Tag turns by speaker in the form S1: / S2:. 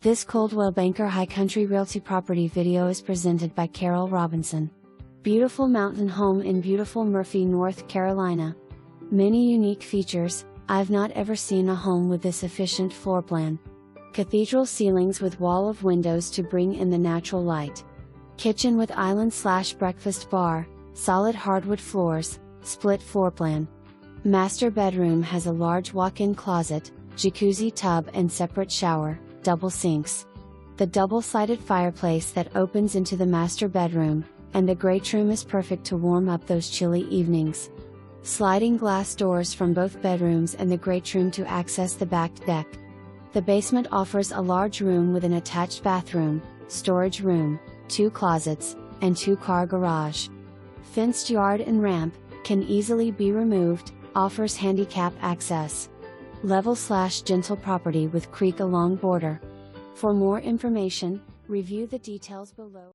S1: This Coldwell Banker High Country Realty property video is presented by Carol Robinson. Beautiful mountain home in beautiful Murphy, North Carolina. Many unique features. I've not ever seen a home with this efficient floor plan. Cathedral ceilings with wall of windows to bring in the natural light. Kitchen with island/breakfast bar, solid hardwood floors, split floor plan. Master bedroom has a large walk-in closet, jacuzzi tub and separate shower, double sinks. The double-sided fireplace that opens into the master bedroom, and the greatroom is perfect to warm up those chilly evenings. Sliding glass doors from both bedrooms and the greatroom to access the back deck. The basement offers a large room with an attached bathroom, storage room, 2 closets, and 2-car garage. Fenced yard and ramp, can easily be removed, offers handicap access. Level/gentle property with creek along border. For more information, review the details below.